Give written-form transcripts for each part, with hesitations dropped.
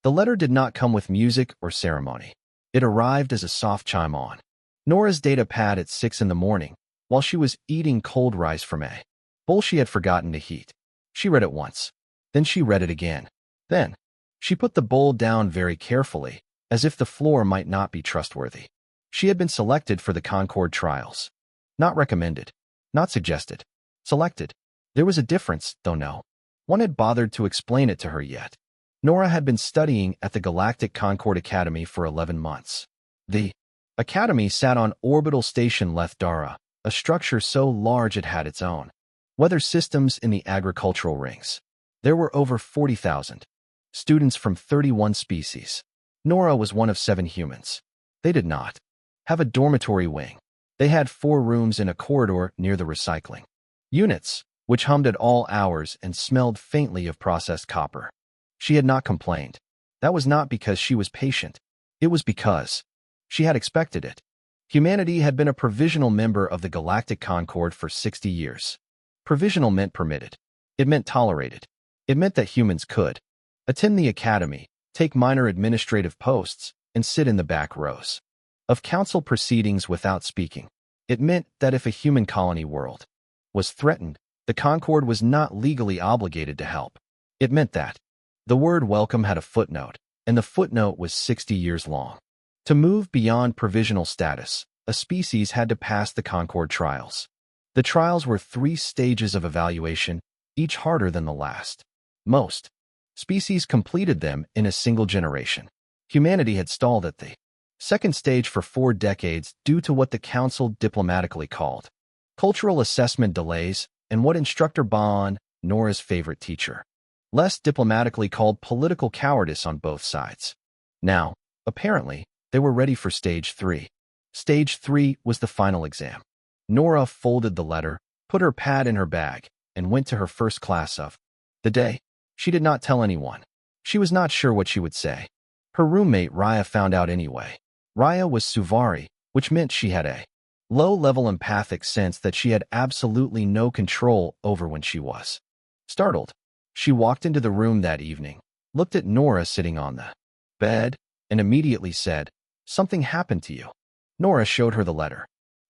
The letter did not come with music or ceremony. It arrived as a soft chime on Nora's data pad at 6 in the morning, while she was eating cold rice from a bowl she had forgotten to heat. She read it once. Then she read it again. Then she put the bowl down very carefully, as if the floor might not be trustworthy. She had been selected for the Concord trials. Not recommended. Not suggested. Selected. There was a difference, though no one had bothered to explain it to her yet. Nora had been studying at the Galactic Concord Academy for 11 months. The academy sat on orbital station Lethdara, a structure so large it had its own weather systems in the agricultural rings. There were over 40,000 students from 31 species. Nora was one of 7 humans. They did not have a dormitory wing. They had 4 rooms in a corridor near the recycling units, which hummed at all hours and smelled faintly of processed copper. She had not complained. That was not because she was patient. It was because she had expected it. Humanity had been a provisional member of the Galactic Concord for 60 years. Provisional meant permitted. It meant tolerated. It meant that humans could attend the academy, take minor administrative posts, and sit in the back rows of council proceedings without speaking. It meant that if a human colony world was threatened, the Concord was not legally obligated to help. It meant that the word welcome had a footnote, and the footnote was 60 years long. To move beyond provisional status, a species had to pass the Concord trials. The trials were 3 stages of evaluation, each harder than the last. Most species completed them in a single generation. Humanity had stalled at the second stage for 4 decades due to what the council diplomatically called cultural assessment delays and what instructor Bon, Nora's favorite teacher, less diplomatically called political cowardice on both sides. Now, apparently, they were ready for Stage 3. Stage 3 was the final exam. Nora folded the letter, put her pad in her bag, and went to her first class of the day. She did not tell anyone. She was not sure what she would say. Her roommate Raya found out anyway. Raya was Suvari, which meant she had a low-level empathic sense that she had absolutely no control over when she was startled. She walked into the room that evening, looked at Nora sitting on the bed, and immediately said, "Something happened to you." Nora showed her the letter.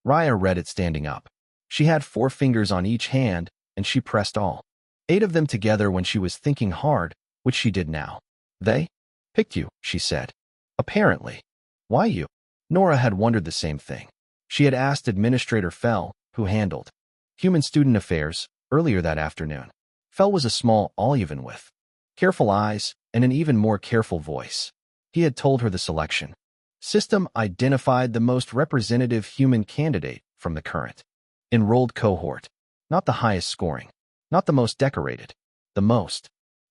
Raya read it standing up. She had 4 fingers on each hand, and she pressed all 8 of them together when she was thinking hard, which she did now. "They picked you," she said. "Apparently." "Why you?" Nora had wondered the same thing. She had asked Administrator Fell, who handled Human Student Affairs, earlier that afternoon. Fell was a small all-even with careful eyes and an even more careful voice. He had told her the selection system identified the most representative human candidate from the current enrolled cohort. Not the highest scoring, not the most decorated, the most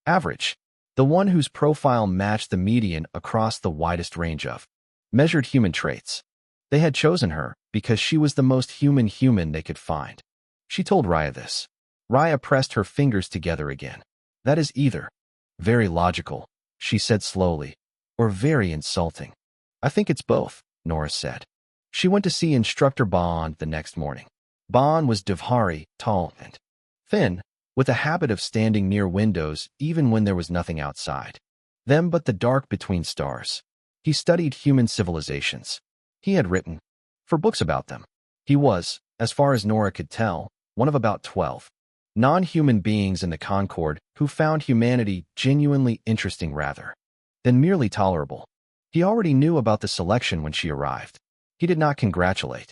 average, the one whose profile matched the median across the widest range of measured human traits. They had chosen her because she was the most human they could find. She told Raya this. Raya pressed her fingers together again. "That is either very logical," she said slowly, "or very insulting." "I think it's both," Nora said. She went to see Instructor Bon the next morning. Bon was Divhari, tall and thin, with a habit of standing near windows even when there was nothing outside them but the dark between stars. He studied human civilizations. He had written 4 books about them. He was, as far as Nora could tell, one of about 12 non-human beings in the Concord who found humanity genuinely interesting rather than merely tolerable. He already knew about the selection when she arrived. He did not congratulate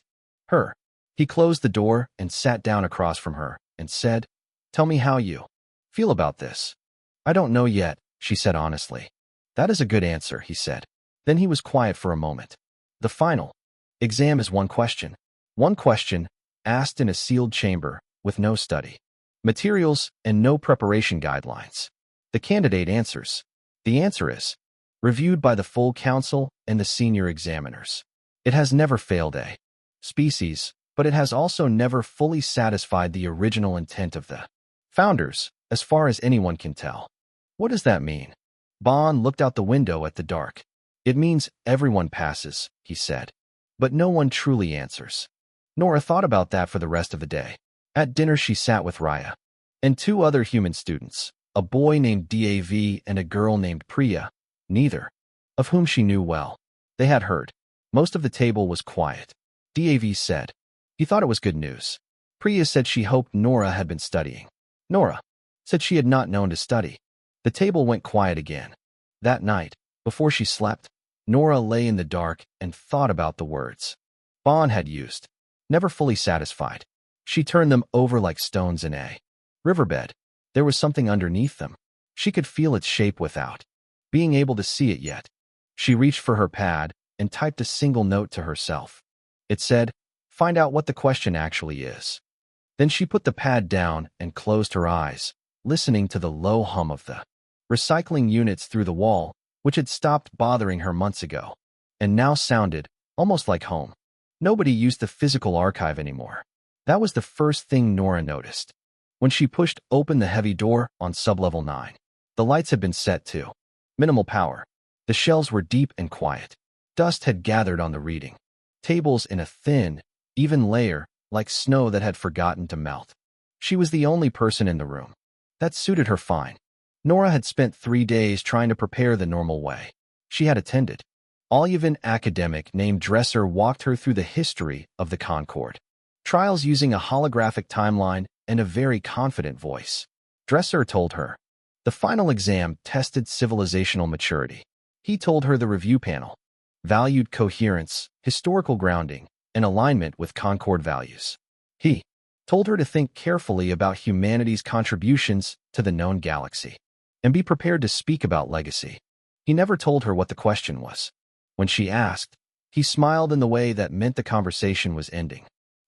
her. He closed the door and sat down across from her and said, "Tell me how you feel about this." "I don't know yet," she said honestly. "That is a good answer," he said. Then he was quiet for a moment. "The final exam is one question. One question, asked in a sealed chamber, with no study materials and no preparation guidelines. The candidate answers. The answer is reviewed by the full council and the senior examiners. It has never failed a species, but it has also never fully satisfied the original intent of the founders, as far as anyone can tell." "What does that mean?" Bon looked out the window at the dark. "It means everyone passes," he said. "But no one truly answers." Nora thought about that for the rest of the day. At dinner she sat with Raya and 2 other human students, a boy named Dav and a girl named Priya. Neither of whom she knew well. They had heard. Most of the table was quiet. Dav said. He thought it was good news. Priya said she hoped Nora had been studying. Nora said she had not known to study. The table went quiet again. That night, before she slept, Nora lay in the dark and thought about the words Bon had used. Never fully satisfied. She turned them over like stones in a riverbed. There was something underneath them. She could feel its shape without being able to see it yet. She reached for her pad and typed a single note to herself. It said, "Find out what the question actually is." Then she put the pad down and closed her eyes, listening to the low hum of the recycling units through the wall, which had stopped bothering her months ago, and now sounded almost like home. Nobody used the physical archive anymore. That was the first thing Nora noticed. When she pushed open the heavy door on sublevel 9, the lights had been set to minimal power. The shelves were deep and quiet. Dust had gathered on the reading tables in a thin, even layer, like snow that had forgotten to melt. She was the only person in the room. That suited her fine. Nora had spent 3 days trying to prepare the normal way. She had attended. All-Yevon academic named Dresser walked her through the history of the Concord trials using a holographic timeline and a very confident voice. Dresser told her the final exam tested civilizational maturity. He told her the review panel valued coherence, historical grounding, and alignment with Concord values. He told her to think carefully about humanity's contributions to the known galaxy and be prepared to speak about legacy. He never told her what the question was. When she asked, he smiled in the way that meant the conversation was ending.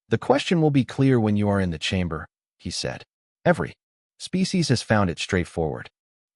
The question will be clear when you are in the chamber, he said. Every species has found it straightforward.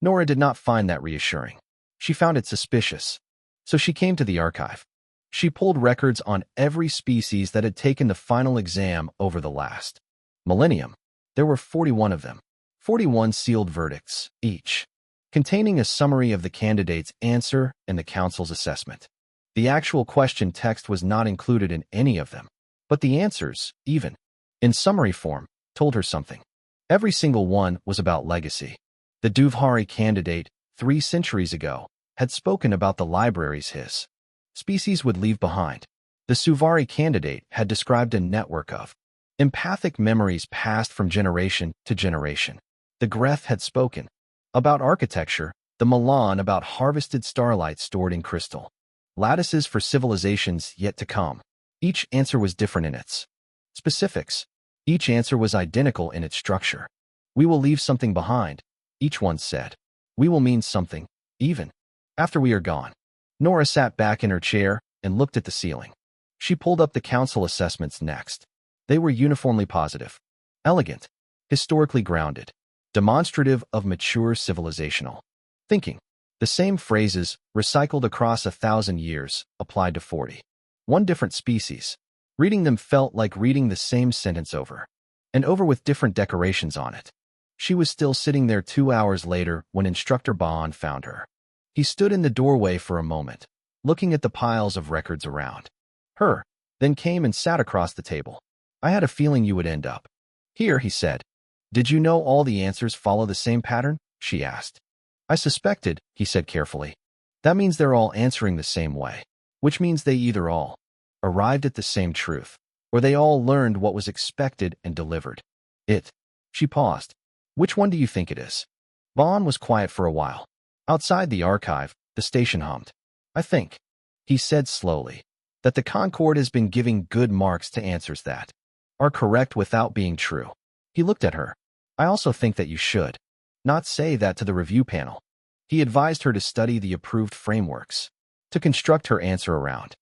Nora did not find that reassuring. She found it suspicious. So she came to the archive. She pulled records on every species that had taken the final exam over the last millennium. There were 41 of them. 41 sealed verdicts, each containing a summary of the candidate's answer and the council's assessment. The actual question text was not included in any of them, but the answers, even in summary form, told her something. Every single one was about legacy. The Duvhari candidate, 3 centuries ago, had spoken about the libraries his species would leave behind. The Suvari candidate had described a network of empathic memories passed from generation to generation. The Greth had spoken about architecture, the Milan about harvested starlight stored in crystal lattices for civilizations yet to come. Each answer was different in its specifics. Each answer was identical in its structure. We will leave something behind, each one said. We will mean something, even after we are gone. Nora sat back in her chair and looked at the ceiling. She pulled up the council assessments next. They were uniformly positive, elegant, historically grounded, demonstrative of mature civilizational thinking. The same phrases, recycled across 1,000 years, applied to 41 different species. Reading them felt like reading the same sentence over and over with different decorations on it. She was still sitting there 2 hours later when Instructor Bond found her. He stood in the doorway for a moment, looking at the piles of records around her, then came and sat across the table. I had a feeling you would end up here, he said. Did you know all the answers follow the same pattern? She asked. I suspected, he said carefully. That means they're all answering the same way, which means they either all arrived at the same truth, or they all learned what was expected and delivered it. She paused. Which one do you think it is? Bond was quiet for a while. Outside the archive, the station hummed. I think, he said slowly, that the Concorde has been giving good marks to answers that are correct without being true. He looked at her. I also think that you should not say that to the review panel. He advised her to study the approved frameworks, to construct her answer around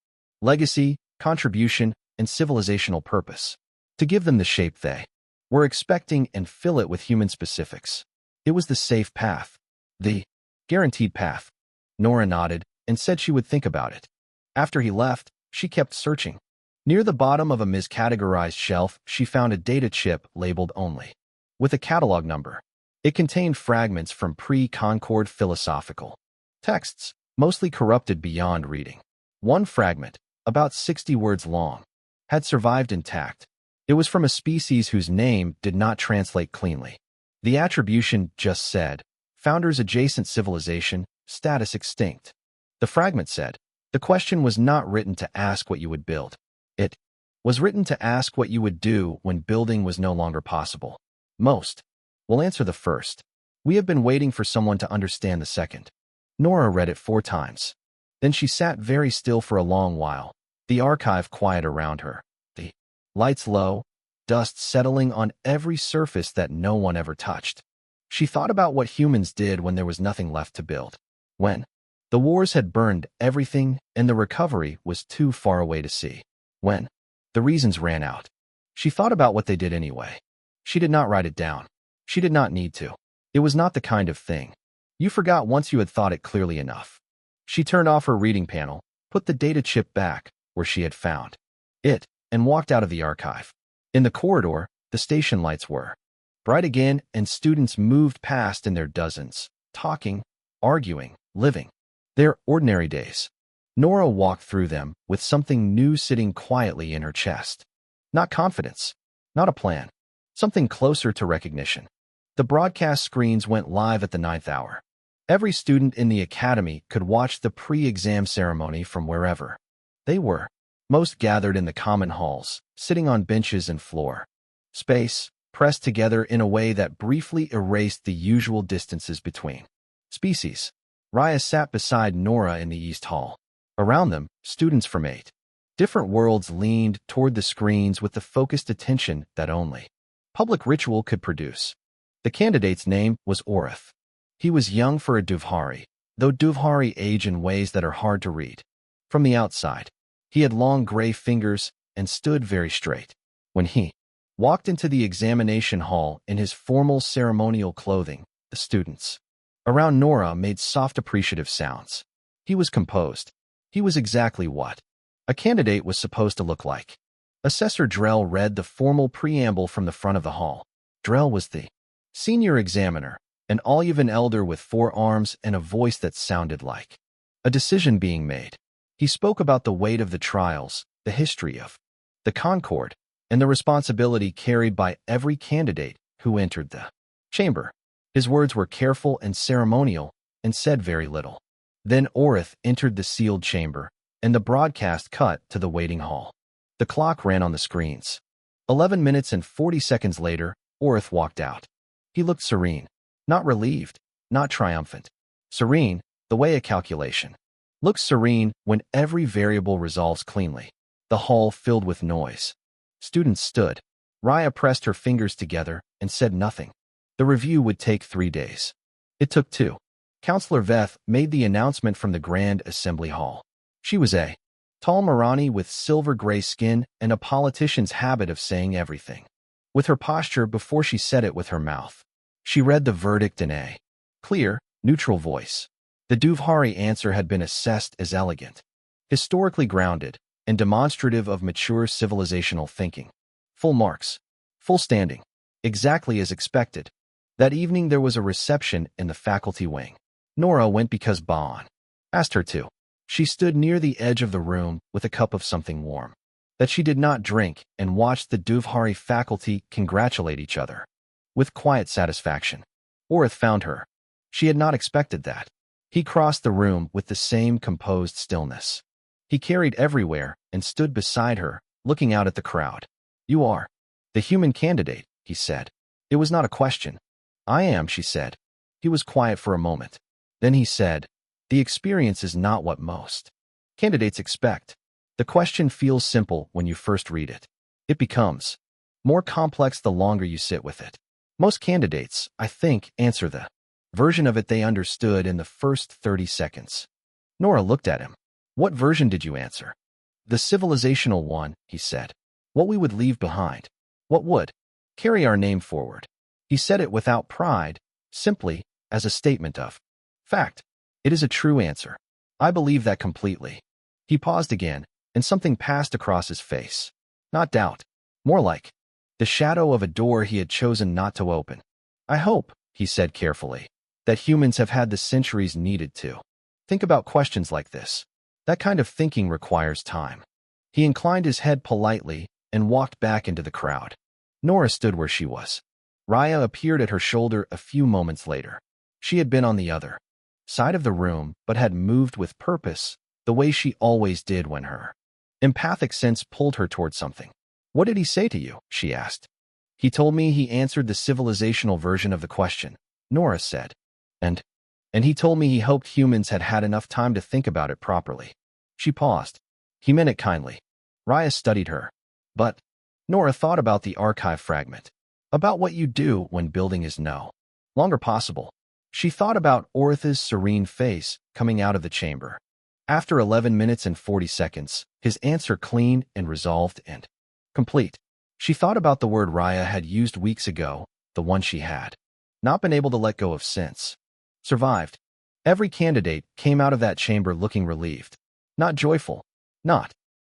legacy, contribution, and civilizational purpose, to give them the shape they were expecting and fill it with human specifics. It was the safe path, the guaranteed path. Nora nodded and said she would think about it. After he left, she kept searching. Near the bottom of a miscategorized shelf, she found a data chip labeled only, with a catalog number. It contained fragments from pre-Concord philosophical texts, mostly corrupted beyond reading. One fragment, about 60 words long, had survived intact. It was from a species whose name did not translate cleanly. The attribution just said, Founders Adjacent Civilization, status extinct. The fragment said, the question was not written to ask what you would build. It was written to ask what you would do when building was no longer possible. Most will answer the first. We have been waiting for someone to understand the second. Nora read it 4 times. Then she sat very still for a long while, the archive quiet around her, the lights low, dust settling on every surface that no one ever touched. She thought about what humans did when there was nothing left to build. When the wars had burned everything and the recovery was too far away to see. When the reasons ran out. She thought about what they did anyway. She did not write it down. She did not need to. It was not the kind of thing you forgot once you had thought it clearly enough. She turned off her reading panel, put the data chip back where she had found it, and walked out of the archive. In the corridor, the station lights were bright again, and students moved past in their dozens, talking, arguing, living their ordinary days. Nora walked through them with something new sitting quietly in her chest. Not confidence, not a plan, something closer to recognition. The broadcast screens went live at the 9th hour. Every student in the academy could watch the pre-exam ceremony from wherever they were. Most gathered in the common halls, sitting on benches and floor. Space, pressed together in a way that briefly erased the usual distances between species. Raya sat beside Nora in the East Hall. Around them, students from 8 different worlds leaned toward the screens with the focused attention that only public ritual could produce. The candidate's name was Orith. He was young for a Duvhari, though Duvhari age in ways that are hard to read. From the outside, he had long gray fingers and stood very straight. When he walked into the examination hall in his formal ceremonial clothing, the students around Nora made soft appreciative sounds. He was composed. He was exactly what a candidate was supposed to look like. Assessor Drell read the formal preamble from the front of the hall. Drell was the senior examiner, an Oluvan elder with 4 arms and a voice that sounded like a decision being made. He spoke about the weight of the trials, the history of the Concord, and the responsibility carried by every candidate who entered the chamber. His words were careful and ceremonial and said very little. Then Orith entered the sealed chamber, and the broadcast cut to the waiting hall. The clock ran on the screens. 11 minutes and 40 seconds later, Orith walked out. He looked serene, not relieved, not triumphant. Serene, the way a calculation looks serene when every variable resolves cleanly. The hall filled with noise. Students stood. Raya pressed her fingers together and said nothing. The review would take 3 days. It took 2. Counselor Veth made the announcement from the Grand Assembly Hall. She was a tall Marani with silver-gray skin and a politician's habit of saying everything with her posture before she said it with her mouth. She read the verdict in a clear, neutral voice. The Duvhari answer had been assessed as elegant, historically grounded, and demonstrative of mature civilizational thinking. Full marks. Full standing. Exactly as expected. That evening there was a reception in the faculty wing. Nora went because Baan asked her to. She stood near the edge of the room with a cup of something warm that she did not drink and watched the Duvhari faculty congratulate each other with quiet satisfaction. Orith found her. She had not expected that. He crossed the room with the same composed stillness. He carried everywhere and stood beside her, looking out at the crowd. You are the human candidate, he said. It was not a question. I am, she said. He was quiet for a moment. Then he said, the experience is not what most candidates expect. The question feels simple when you first read it. It becomes more complex the longer you sit with it. Most candidates, I think, answer the version of it they understood in the first 30 seconds. Nora looked at him. What version did you answer? The civilizational one, he said. What we would leave behind. What would carry our name forward. He said it without pride, simply as a statement of fact. It is a true answer. I believe that completely. He paused again, and something passed across his face. Not doubt. More like the shadow of a door he had chosen not to open. I hope, he said carefully, that humans have had the centuries needed to think about questions like this. That kind of thinking requires time. He inclined his head politely and walked back into the crowd. Nora stood where she was. Raya appeared at her shoulder a few moments later. She had been on the other side of the room but had moved with purpose, the way she always did when her empathic sense pulled her toward something. "What did he say to you?" she asked. "He told me," he answered the civilizational version of the question, Nora said. And he told me he hoped humans had had enough time to think about it properly." She paused. "He meant it kindly." Raya studied her. "But," Nora thought about the archive fragment. "About what you do when building is no longer possible." She thought about Orith's serene face coming out of the chamber. After 11 minutes and 40 seconds, his answer clean and resolved and complete. She thought about the word Raya had used weeks ago, the one she had not been able to let go of since. Survived. Every candidate came out of that chamber looking relieved. Not joyful. Not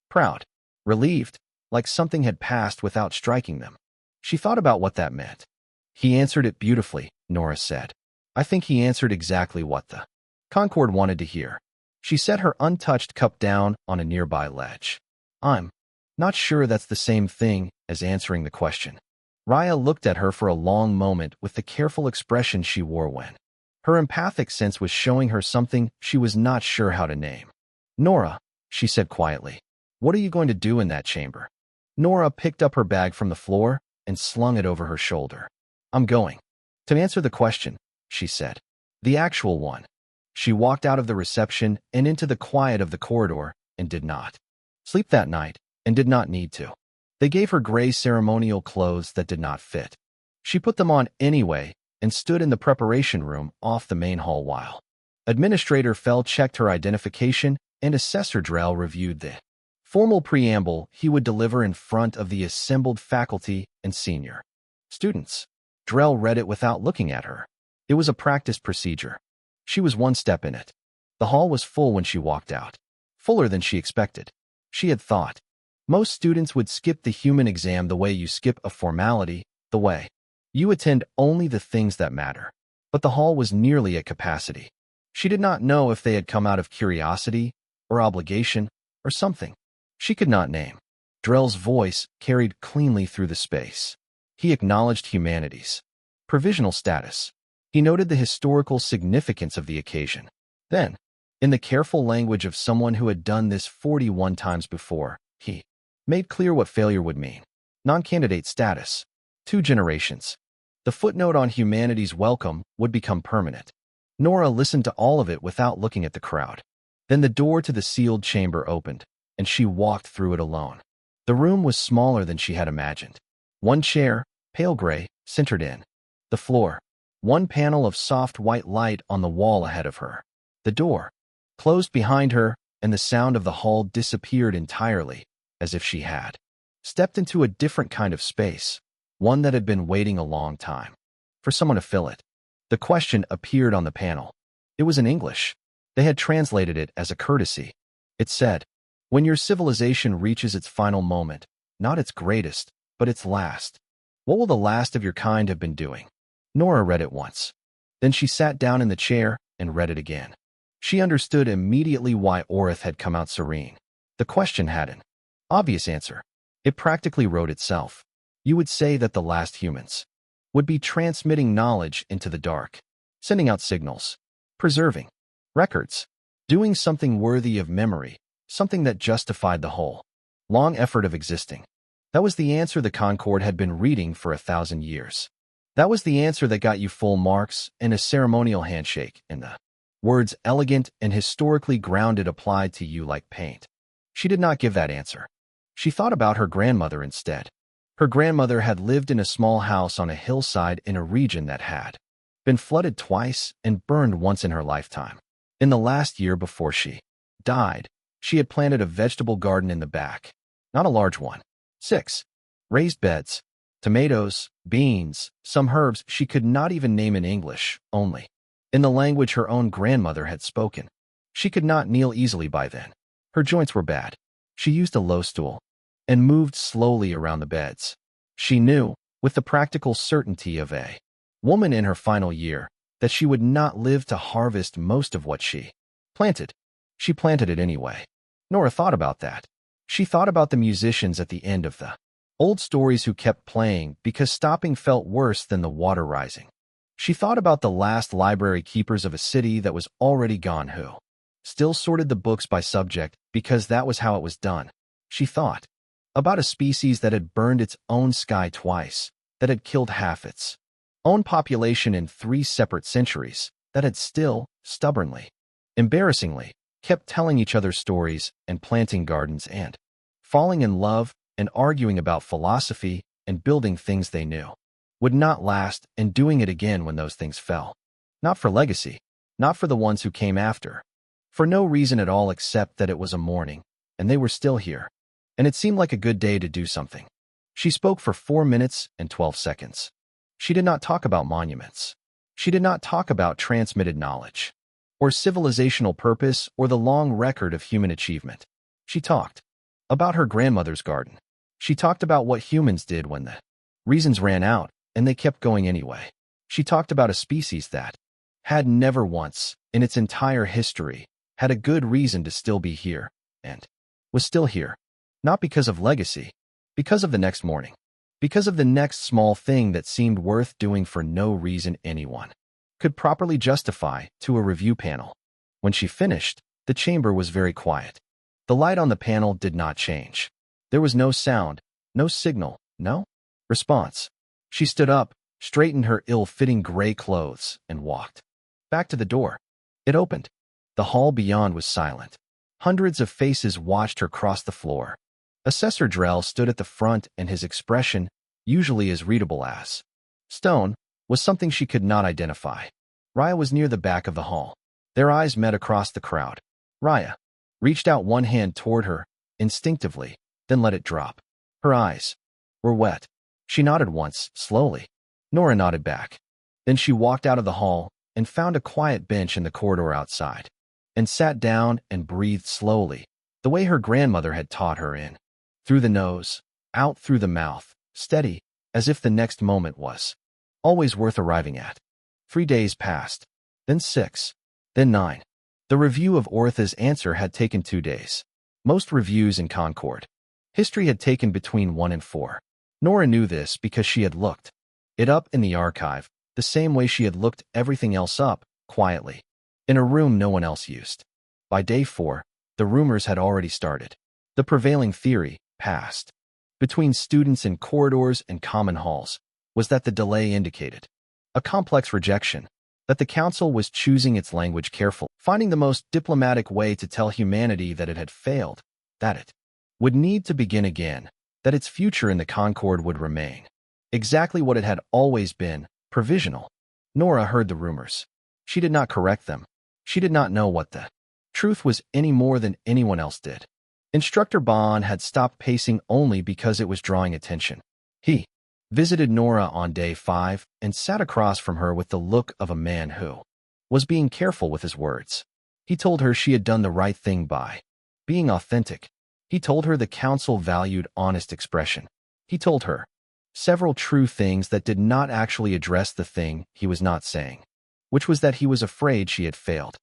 proud. Relieved, like something had passed without striking them. She thought about what that meant. "He answered it beautifully," Nora said. "I think he answered exactly what the Concord wanted to hear." She set her untouched cup down on a nearby ledge. "I'm not sure that's the same thing as answering the question." Raya looked at her for a long moment with the careful expression she wore when her empathic sense was showing her something she was not sure how to name. "Nora," she said quietly, "what are you going to do in that chamber?" Nora picked up her bag from the floor and slung it over her shoulder. "I'm going to answer the question," she said. "The actual one." She walked out of the reception and into the quiet of the corridor and did not sleep that night and did not need to. They gave her gray ceremonial clothes that did not fit. She put them on anyway and stood in the preparation room off the main hall while Administrator Fell checked her identification and Assessor Drell reviewed the formal preamble he would deliver in front of the assembled faculty and senior students. Drell read it without looking at her. It was a practice procedure. She was one step in it. The hall was full when she walked out. Fuller than she expected. She had thought most students would skip the human exam the way you skip a formality, the way you attend only the things that matter. But the hall was nearly at capacity. She did not know if they had come out of curiosity or obligation or something she could not name. Drell's voice carried cleanly through the space. He acknowledged humanity's provisional status. He noted the historical significance of the occasion. Then, in the careful language of someone who had done this 41 times before, he made clear what failure would mean. Non-candidate status. 2 generations. The footnote on humanity's welcome would become permanent. Nora listened to all of it without looking at the crowd. Then the door to the sealed chamber opened, and she walked through it alone. The room was smaller than she had imagined. One chair, pale gray, centered in the floor. One panel of soft white light on the wall ahead of her. The door closed behind her, and the sound of the hall disappeared entirely, as if she had stepped into a different kind of space, one that had been waiting a long time for someone to fill it. The question appeared on the panel. It was in English. They had translated it as a courtesy. It said, "When your civilization reaches its final moment, not its greatest, but its last, what will the last of your kind have been doing?" Nora read it once. Then she sat down in the chair and read it again. She understood immediately why Orith had come out serene. The question had an obvious answer. It practically wrote itself. You would say that the last humans would be transmitting knowledge into the dark, sending out signals, preserving records, doing something worthy of memory, something that justified the whole long effort of existing. That was the answer the Concord had been reading for 1,000 years. That was the answer that got you full marks and a ceremonial handshake, and the words elegant and historically grounded applied to you like paint. She did not give that answer. She thought about her grandmother instead. Her grandmother had lived in a small house on a hillside in a region that had been flooded twice and burned once in her lifetime. In the last year before she died, she had planted a vegetable garden in the back. Not a large one. 6 raised beds. Tomatoes, beans, some herbs she could not even name in English, only in the language her own grandmother had spoken. She could not kneel easily by then. Her joints were bad. She used a low stool and moved slowly around the beds. She knew, with the practical certainty of a woman in her final year, that she would not live to harvest most of what she planted. She planted it anyway. Nora thought about that. She thought about the musicians at the end of the old stories who kept playing because stopping felt worse than the water rising. She thought about the last library keepers of a city that was already gone who still sorted the books by subject because that was how it was done. She thought about a species that had burned its own sky twice, that had killed half its own population in 3 separate centuries, that had still, stubbornly, embarrassingly, kept telling each other stories and planting gardens and falling in love and arguing about philosophy and building things they knew would not last and doing it again when those things fell. Not for legacy, not for the ones who came after, for no reason at all except that it was a morning, and they were still here, and it seemed like a good day to do something. She spoke for 4 minutes and 12 seconds. She did not talk about monuments. She did not talk about transmitted knowledge, or civilizational purpose, or the long record of human achievement. She talked about her grandmother's garden. She talked about what humans did when the reasons ran out, and they kept going anyway. She talked about a species that had never once, in its entire history, had a good reason to still be here, and was still here. Not because of legacy, because of the next morning, because of the next small thing that seemed worth doing for no reason anyone could properly justify to a review panel. When she finished, the chamber was very quiet. The light on the panel did not change. There was no sound, no signal, no response. She stood up, straightened her ill-fitting gray clothes, and walked back to the door. It opened. The hall beyond was silent. Hundreds of faces watched her cross the floor. Assessor Drell stood at the front, and his expression, usually as readable as stone, was something she could not identify. Raya was near the back of the hall. Their eyes met across the crowd. Raya reached out one hand toward her, instinctively, then let it drop. Her eyes were wet. She nodded once, slowly. Nora nodded back. Then she walked out of the hall and found a quiet bench in the corridor outside, and sat down and breathed slowly, the way her grandmother had taught her, in through the nose, out through the mouth, steady, as if the next moment was always worth arriving at. 3 days passed, then 6, then 9. The review of Ortha's answer had taken 2 days. Most reviews in Concord history had taken between 1 and 4. Nora knew this because she had looked it up in the archive, the same way she had looked everything else up, quietly, in a room no one else used. By day 4, the rumors had already started. The prevailing theory, passed between students in corridors and common halls, was that the delay indicated a complex rejection, that the council was choosing its language carefully, finding the most diplomatic way to tell humanity that it had failed, that it would need to begin again, that its future in the Concord would remain exactly what it had always been, provisional. Nora heard the rumors. She did not correct them. She did not know what the truth was any more than anyone else did. Instructor Bond had stopped pacing only because it was drawing attention. He visited Nora on day 5 and sat across from her with the look of a man who was being careful with his words. He told her she had done the right thing by being authentic. He told her the council valued honest expression. He told her several true things that did not actually address the thing he was not saying, which was that he was afraid she had failed.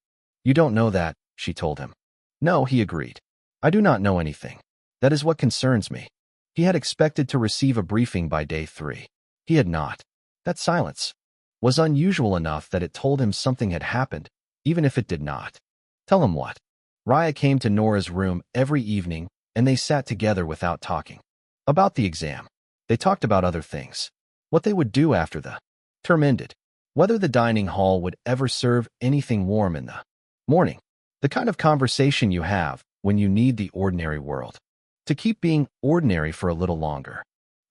"You don't know that," she told him. "No," he agreed. "I do not know anything. That is what concerns me." He had expected to receive a briefing by day 3. He had not. That silence was unusual enough that it told him something had happened, even if it did not tell him what. Raya came to Nora's room every evening, and they sat together without talking about the exam. They talked about other things, what they would do after the term ended, whether the dining hall would ever serve anything warm in the morning, the kind of conversation you have when you need the ordinary world to keep being ordinary for a little longer.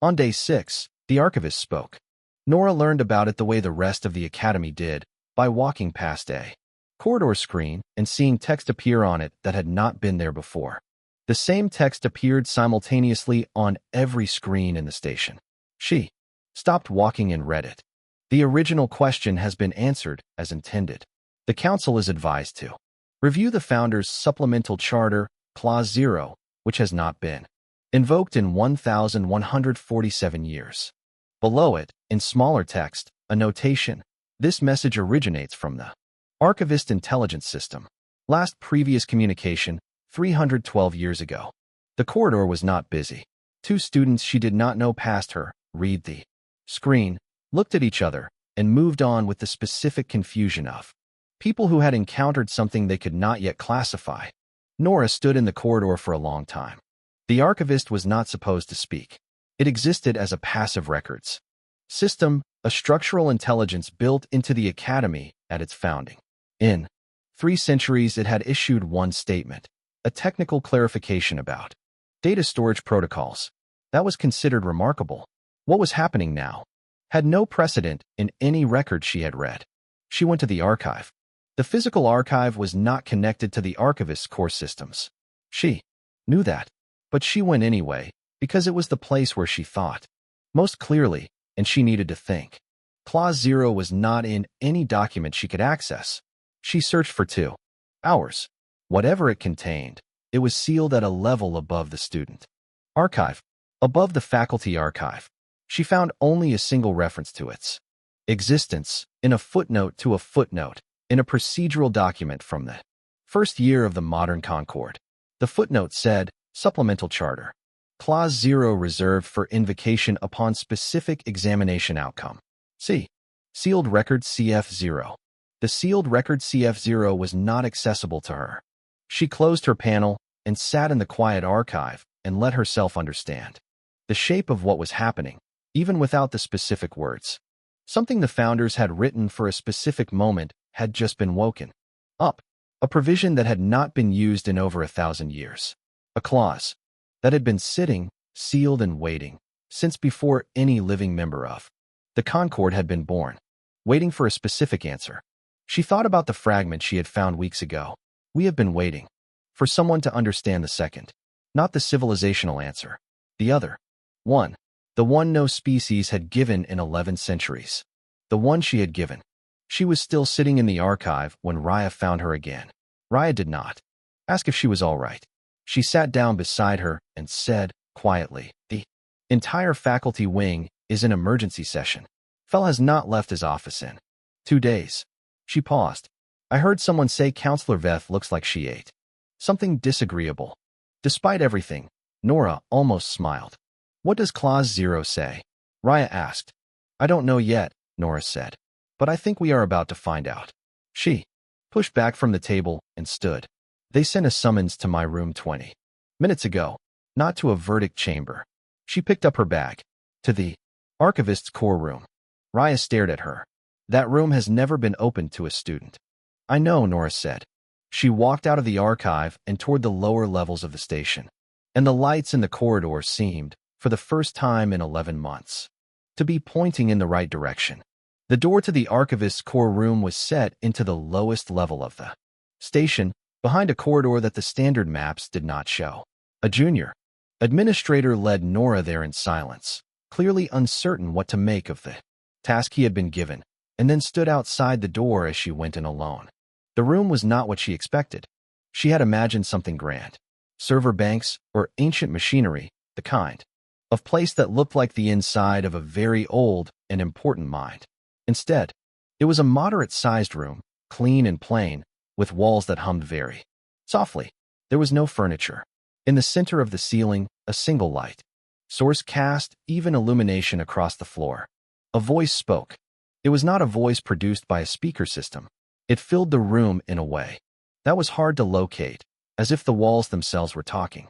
On day 6, the archivist spoke. Nora learned about it the way the rest of the academy did, by walking past a corridor screen and seeing text appear on it that had not been there before. The same text appeared simultaneously on every screen in the station. She stopped walking and read it. The original question has been answered as intended. The council is advised to review the founder's supplemental charter, Clause 0, which has not been invoked in 1,147 years. Below it, in smaller text, a notation. This message originates from the Archivist Intelligence System. Last previous communication, 312 years ago. The corridor was not busy. 2 students she did not know passed her, read the screen, looked at each other, and moved on with the specific confusion of people who had encountered something they could not yet classify. Nora stood in the corridor for a long time. The archivist was not supposed to speak. It existed as a passive records system, a structural intelligence built into the Academy at its founding. In 3 centuries, it had issued one statement, a technical clarification about data storage protocols. That was considered remarkable. What was happening now had no precedent in any record she had read. She went to the archive. The physical archive was not connected to the archivist's core systems. She knew that, but she went anyway because it was the place where she thought most clearly, and she needed to think. Clause 0 was not in any document she could access. She searched for 2 hours. Whatever it contained, it was sealed at a level above the student archive, above the faculty archive. She found only a single reference to its existence, in a footnote to a footnote, in a procedural document from the first year of the modern Concord. The footnote said, Supplemental Charter. Clause 0 reserved for invocation upon specific examination outcome. C. Sealed record CF0. The sealed record CF0 was not accessible to her. She closed her panel and sat in the quiet archive and let herself understand the shape of what was happening, even without the specific words. Something the founders had written for a specific moment had just been woken up, a provision that had not been used in over 1,000 years, a clause that had been sitting, sealed and waiting, since before any living member of the Concord had been born, waiting for a specific answer. She thought about the fragment she had found weeks ago. We have been waiting for someone to understand the second, not the civilizational answer, the other one, the one no species had given in 11 centuries, the one she had given. She was still sitting in the archive when Raya found her again. Raya did not ask if she was all right. She sat down beside her and said, quietly, the entire faculty wing is in emergency session. Fell has not left his office in 2 days. She paused. I heard someone say Counselor Veth looks like she ate something disagreeable. Despite everything, Nora almost smiled. What does Clause 0 say? Raya asked. I don't know yet, Nora said. But I think we are about to find out. She pushed back from the table and stood. They sent a summons to my room 20 minutes ago, not to a verdict chamber. She picked up her bag. To the archivist's core room. Raya stared at her. That room has never been opened to a student. I know, Nora said. She walked out of the archive and toward the lower levels of the station. And the lights in the corridor seemed, for the first time in 11 months, to be pointing in the right direction. The door to the archivist's core room was set into the lowest level of the station, behind a corridor that the standard maps did not show. A junior administrator led Nora there in silence, clearly uncertain what to make of the task he had been given, and then stood outside the door as she went in alone. The room was not what she expected. She had imagined something grand. Server banks or ancient machinery, the kind of place that looked like the inside of a very old and important mind. Instead, it was a moderate-sized room, clean and plain, with walls that hummed very softly. There was no furniture. In the center of the ceiling, a single light source cast even illumination across the floor. A voice spoke. It was not a voice produced by a speaker system. It filled the room in a way that was hard to locate, as if the walls themselves were talking.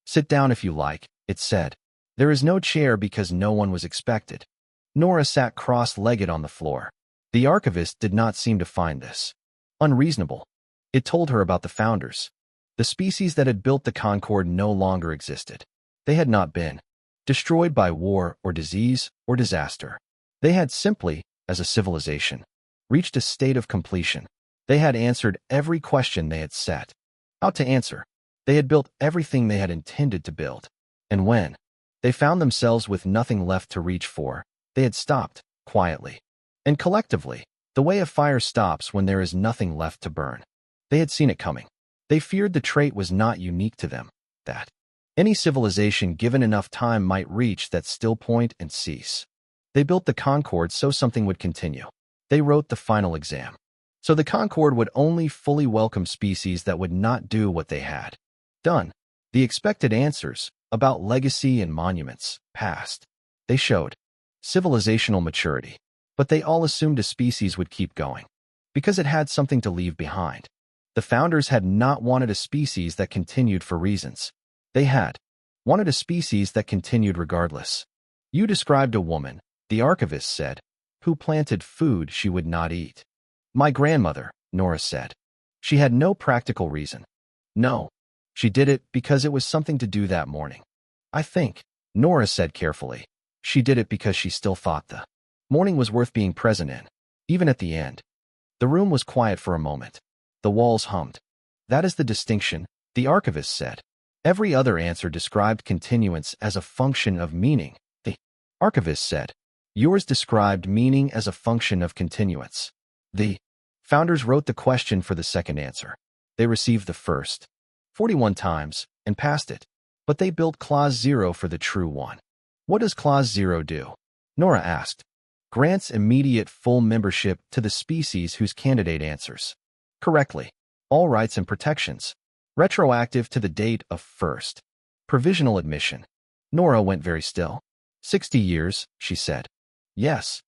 Sit down if you like, it said. There is no chair because no one was expected. Nora sat cross-legged on the floor. The archivist did not seem to find this unreasonable. It told her about the founders. The species that had built the Concord no longer existed. They had not been destroyed by war or disease or disaster. They had simply, as a civilization, reached a state of completion. They had answered every question they had set out to answer. They had built everything they had intended to build. And when they found themselves with nothing left to reach for, they had stopped, quietly and collectively, the way a fire stops when there is nothing left to burn. They had seen it coming. They feared the trait was not unique to them, that any civilization given enough time might reach that still point and cease. They built the Concord so something would continue. They wrote the final exam. So the Concord would only fully welcome species that would not do what they had done. The expected answers about legacy and monuments passed. They showed civilizational maturity. but they all assumed a species would keep going, because it had something to leave behind. The founders had not wanted a species that continued for reasons. They had wanted a species that continued regardless. You described a woman, the archivist said, who planted food she would not eat. My grandmother, Nora said. She had no practical reason. No, she did it because it was something to do that morning. I think, Nora said carefully, she did it because she still thought the morning was worth being present in, even at the end. The room was quiet for a moment. The walls hummed. That is the distinction, the archivist said. Every other answer described continuance as a function of meaning, the archivist said. Yours described meaning as a function of continuance. The founders wrote the question for the second answer. They received the first 41 times and passed it, but they built clause 0 for the true one. What does clause 0 do? Nora asked. Grants immediate full membership to the species whose candidate answers correctly. All rights and protections. Retroactive to the date of first provisional admission. Nora went very still. 60 years, she said. Yes.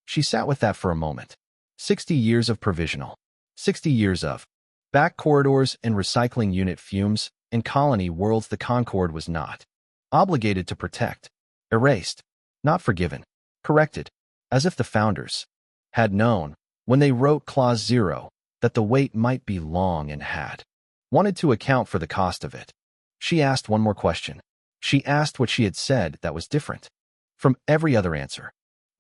She sat with that for a moment. 60 years of provisional. 60 years of back corridors and recycling unit fumes and colony worlds the Concord was not obligated to protect. Erased. Not forgiven. Corrected. As if the founders had known, when they wrote clause 0, that the wait might be long and had wanted to account for the cost of it. She asked one more question. She asked what she had said that was different from every other answer.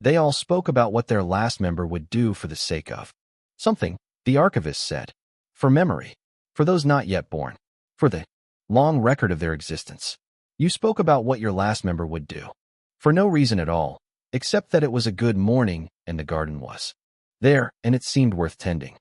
They all spoke about what their last member would do for the sake of something, the archivist said. For memory. For those not yet born. For the long record of their existence. You spoke about what your last member would do. For no reason at all, except that it was a good morning and the garden was there and it seemed worth tending.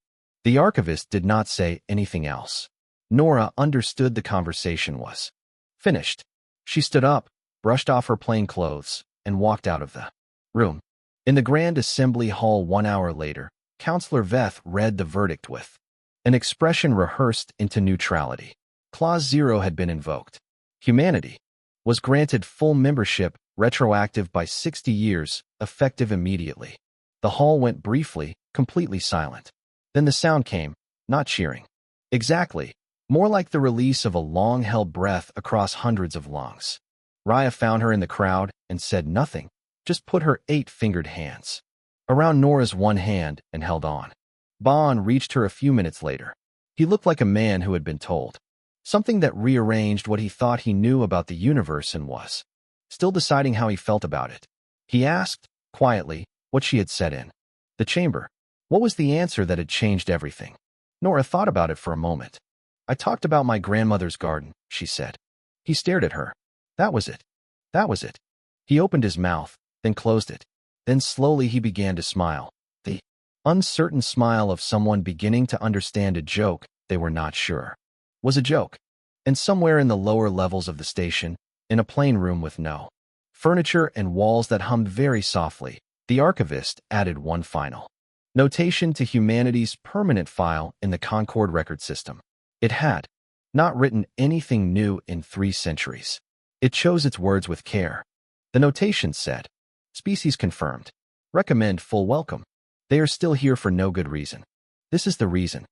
The archivist did not say anything else. Nora understood the conversation was finished. She stood up, brushed off her plain clothes, and walked out of the room. In the Grand Assembly Hall 1 hour later, Counselor Veth read the verdict with an expression rehearsed into neutrality. Clause 0 had been invoked. Humanity was granted full membership, retroactive by 60 years, effective immediately. The hall went briefly, completely silent. Then the sound came, not cheering. Exactly, more like the release of a long-held breath across hundreds of lungs. Raya found her in the crowd and said nothing, just put her 8-fingered hands around Nora's one hand and held on. Bon reached her a few minutes later. He looked like a man who had been told something that rearranged what he thought he knew about the universe and was still deciding how he felt about it. He asked, quietly, what she had said in the chamber. What was the answer that had changed everything? Nora thought about it for a moment. I talked about my grandmother's garden, she said. He stared at her. That was it. That was it. He opened his mouth, then closed it. Then slowly he began to smile. The uncertain smile of someone beginning to understand a joke they were not sure was a joke. And somewhere in the lower levels of the station, in a plain room with no furniture and walls that hummed very softly, the archivist added one final notation to humanity's permanent file in the Concord record system. It had not written anything new in 3 centuries. It chose its words with care. The notation said, species confirmed. Recommend full welcome. They are still here for no good reason. This is the reason.